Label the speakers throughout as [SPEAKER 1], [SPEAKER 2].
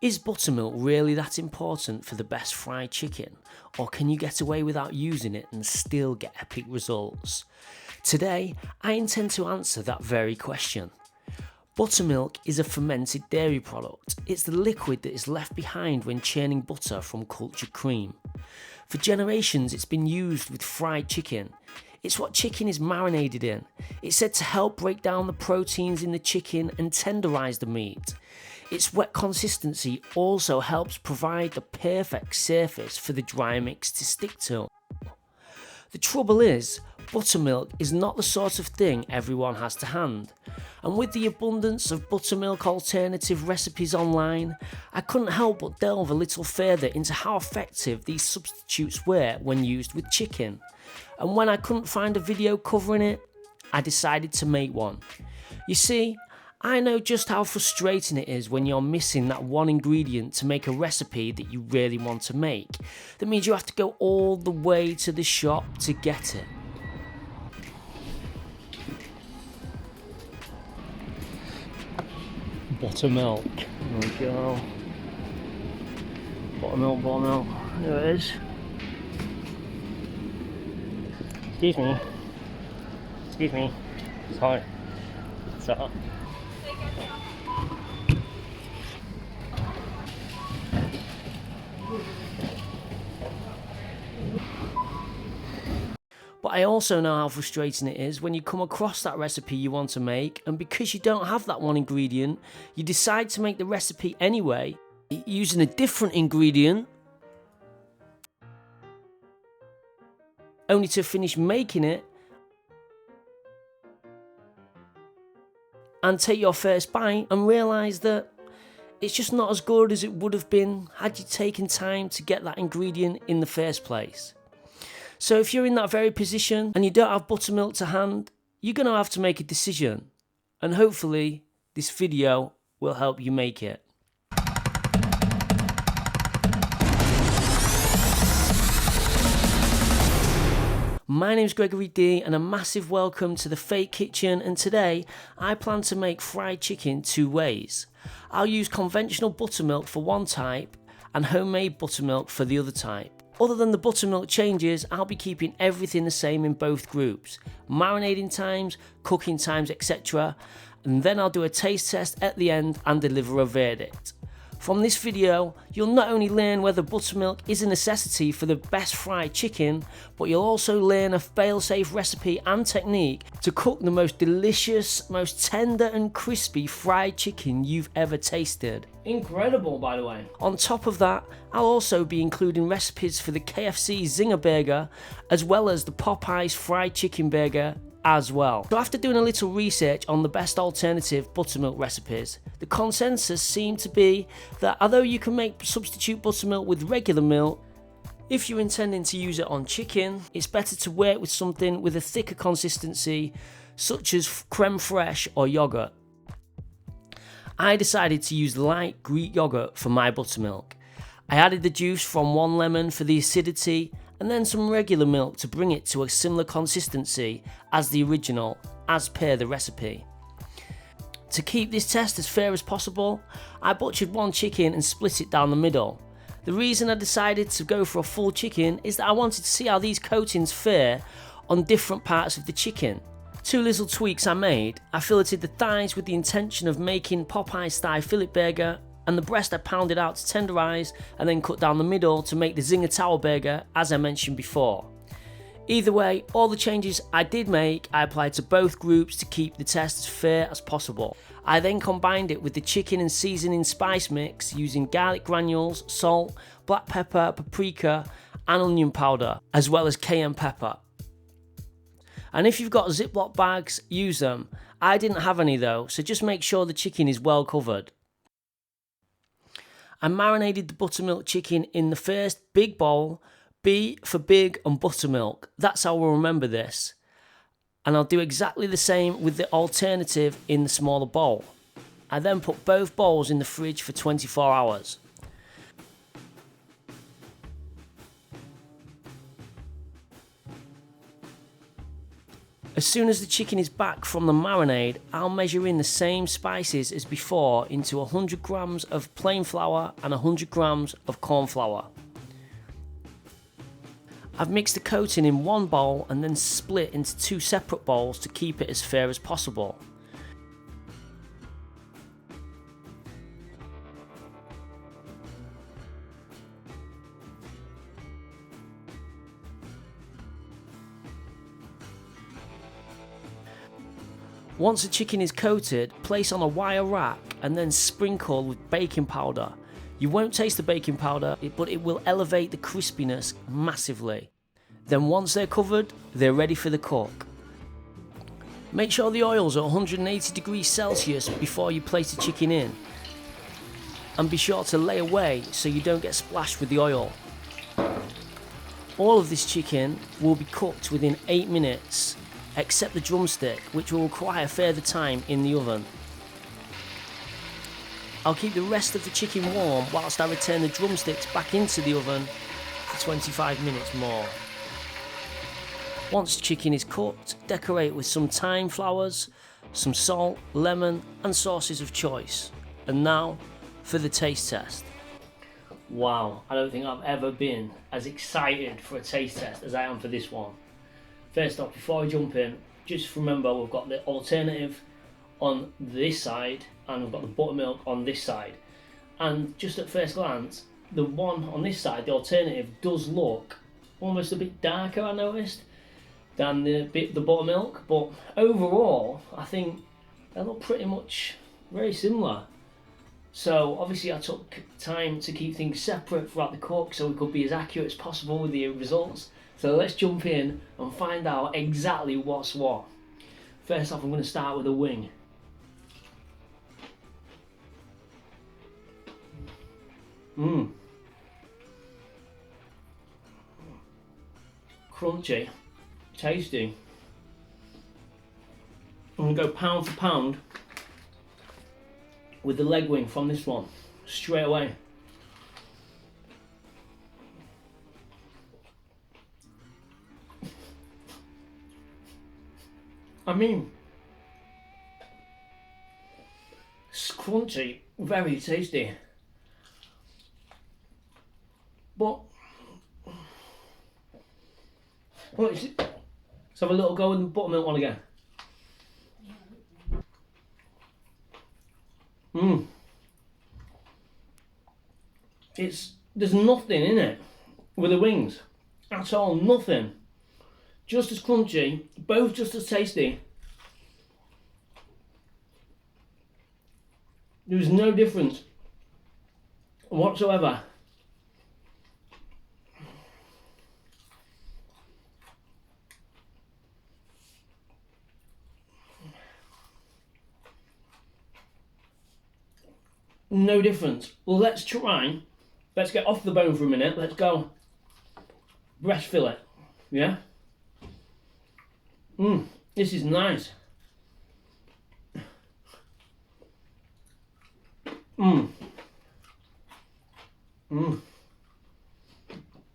[SPEAKER 1] Is buttermilk really that important for the best fried chicken, or can you get away without using it and still get epic results? Today, I intend to answer that very question. Buttermilk is a fermented dairy product. It's the liquid that is left behind when churning butter from cultured cream. For generations, it's been used with fried chicken. It's what chicken is marinated in. It's said to help break down the proteins in the chicken and tenderize the meat. Its wet consistency also helps provide the perfect surface for the dry mix to stick to. The trouble is, buttermilk is not the sort of thing everyone has to hand. And with the abundance of buttermilk alternative recipes online, I couldn't help but delve a little further into how effective these substitutes were when used with chicken. And when I couldn't find a video covering it, I decided to make one. You see, I know just how frustrating it is when you're missing that one ingredient to make a recipe that you really want to make. That means you have to go all the way to the shop to get it. Buttermilk. There we go. Buttermilk, buttermilk. There it is. Excuse me. Excuse me. Sorry. Sorry. But I also know how frustrating it is when you come across that recipe you want to make, and because you don't have that one ingredient, you decide to make the recipe anyway, using a different ingredient, only to finish making it and take your first bite and realise that it's just not as good as it would have been had you taken time to get that ingredient in the first place. So if you're in that very position and you don't have buttermilk to hand, you're going to have to make a decision. And hopefully this video will help you make it. My name's Gregory D and a massive welcome to the Fake Kitchen, and today I plan to make fried chicken two ways. I'll use conventional buttermilk for one type and homemade buttermilk for the other type. Other than the buttermilk changes, I'll be keeping everything the same in both groups. Marinating times, cooking times, etc. And then I'll do a taste test at the end and deliver a verdict. From this video, you'll not only learn whether buttermilk is a necessity for the best fried chicken, but you'll also learn a fail-safe recipe and technique to cook the most delicious, most tender and crispy fried chicken you've ever tasted. Incredible, by the way. On top of that, I'll also be including recipes for the KFC Zinger burger, as well as the Popeyes fried chicken burger as well. So after doing a little research on the best alternative buttermilk recipes, the consensus seemed to be that although you can make substitute buttermilk with regular milk, if you're intending to use it on chicken, it's better to work with something with a thicker consistency, such as creme fraiche or yoghurt. I decided to use light Greek yoghurt for my buttermilk. I added the juice from one lemon for the acidity, and then some regular milk to bring it to a similar consistency as the original, as per the recipe. To keep this test as fair as possible, I butchered one chicken and split it down the middle. The reason I decided to go for a full chicken is that I wanted to see how these coatings fare on different parts of the chicken. Two little tweaks I made: I filleted the thighs with the intention of making Popeyes style fillet burger, and the breast I pounded out to tenderise and then cut down the middle to make the Zinger Tower burger, as I mentioned before. Either way, all the changes I did make I applied to both groups to keep the test as fair as possible. I then combined it with the chicken and seasoning spice mix using garlic granules, salt, black pepper, paprika and onion powder, as well as cayenne pepper. And if you've got Ziploc bags, use them. I didn't have any though, so just make sure the chicken is well covered. I marinated the buttermilk chicken in the first big bowl, B for big and buttermilk. That's how we'll remember this. And I'll do exactly the same with the alternative in the smaller bowl. I then put both bowls in the fridge for 24 hours. As soon as the chicken is back from the marinade, I'll measure in the same spices as before into 100 grams of plain flour and 100 grams of corn flour. I've mixed the coating in one bowl and then split into 2 separate bowls to keep it as fair as possible. Once the chicken is coated, place on a wire rack and then sprinkle with baking powder. You won't taste the baking powder, but it will elevate the crispiness massively. Then once they're covered, they're ready for the cook. Make sure the oil's at 180 degrees Celsius before you place the chicken in. And be sure to lay away so you don't get splashed with the oil. All of this chicken will be cooked within 8 minutes, except the drumstick, which will require further time in the oven. I'll keep the rest of the chicken warm whilst I return the drumsticks back into the oven for 25 minutes more. Once the chicken is cooked, decorate with some thyme flowers, some salt, lemon and sauces of choice. And now for the taste test. Wow, I don't think I've ever been as excited for a taste test as I am for this one. First off, before I jump in, just remember we've got the alternative on this side and we've got the buttermilk on this side. And just at first glance, the one on this side, the alternative, does look almost a bit darker, I noticed, than the buttermilk. But overall, I think they look pretty much very similar. So obviously I took time to keep things separate throughout the cook so we could be as accurate as possible with the results. So let's jump in and find out exactly what's what. First off, I'm going to start with a wing. Crunchy, tasty. I'm going to go pound for pound with the leg wing from this one, straight away. I mean, it's crunchy, very tasty, but let's have a little go with the buttermilk one again. There's nothing in it with the wings at all, nothing. Just as crunchy, both just as tasty. There's no difference whatsoever. No difference. Well, let's get off the bone for a minute. Let's go breast fillet. Yeah? This is nice.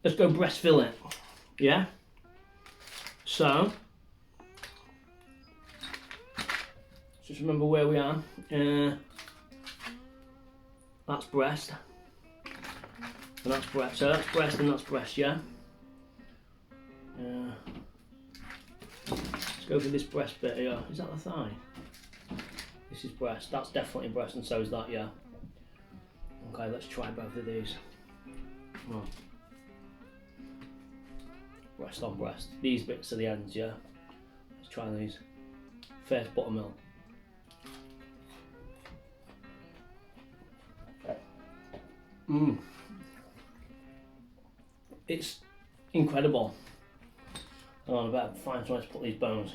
[SPEAKER 1] Let's go breast fillet. Yeah? So, just remember where we are. That's breast. And that's breast. So that's breast and that's breast, yeah? Let's go for this breast bit here. Is that the thigh? This is breast. That's definitely breast and so is that, yeah? Okay, let's try both of these. Oh. Breast on breast. These bits are the ends, yeah? Let's try these. First buttermilk. It's incredible. Hang on, I better find somewhere to put these bones.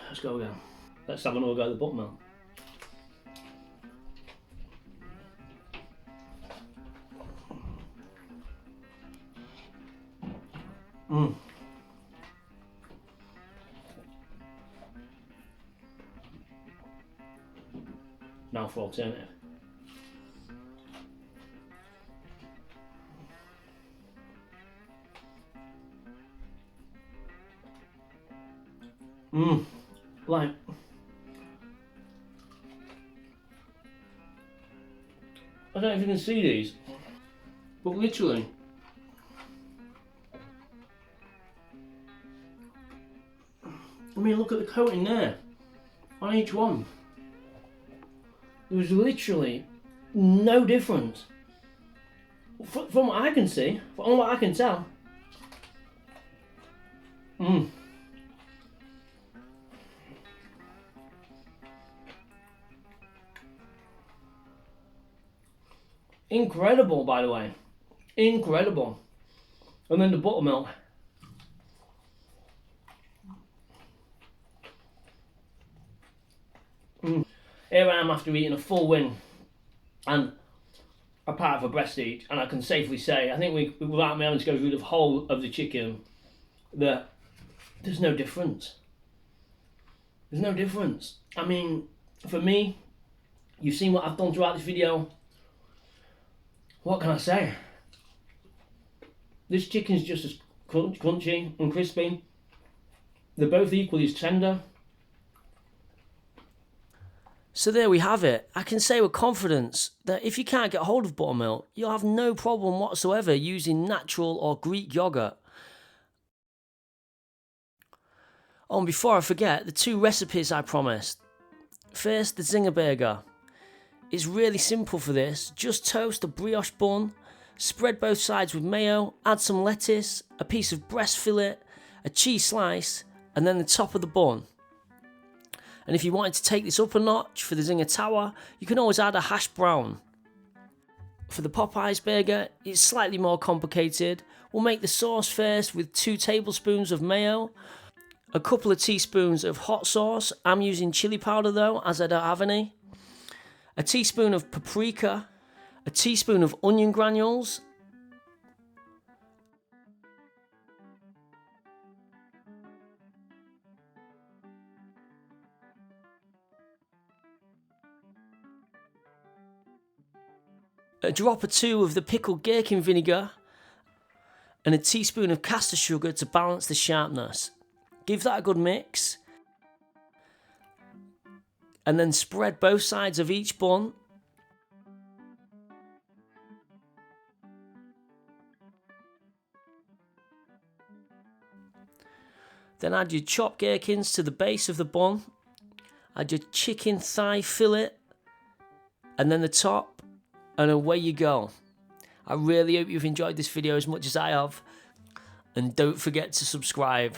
[SPEAKER 1] Let's go again. Let's have another go at the buttermilk. Now for alternative. Like, I don't know if you can see these, but literally, I mean, look at the coating there on each one. There was literally no difference from what I can see, from what I can tell. Incredible, by the way. Incredible. And then the buttermilk. Here I am after eating a full wing and a part of a breast each, and I can safely say, I think without me having to go through the whole of the chicken, that there's no difference. There's no difference. I mean, for me, you've seen what I've done throughout this video. What can I say? This chicken's just as crunchy and crispy. They're both equally as tender. So there we have it. I can say with confidence that if you can't get hold of buttermilk, you'll have no problem whatsoever using natural or Greek yogurt. Oh, and before I forget, the 2 recipes I promised. First, the Zinger burger. It's really simple for this. Just toast a brioche bun, spread both sides with mayo, add some lettuce, a piece of breast fillet, a cheese slice, and then the top of the bun. And if you wanted to take this up a notch for the Zinger tower, you can always add a hash brown. For the Popeyes burger, it's slightly more complicated. We'll make the sauce first with 2 tablespoons of mayo, a couple of teaspoons of hot sauce. I'm using chili powder though, as I don't have any. A teaspoon of paprika, a teaspoon of onion granules, a drop or 2 of the pickled gherkin vinegar, and a teaspoon of caster sugar to balance the sharpness. Give that a good mix, and then spread both sides of each bun. Then add your chopped gherkins to the base of the bun, add your chicken thigh fillet, and then the top, and away you go. I really hope you've enjoyed this video as much as I have, and don't forget to subscribe.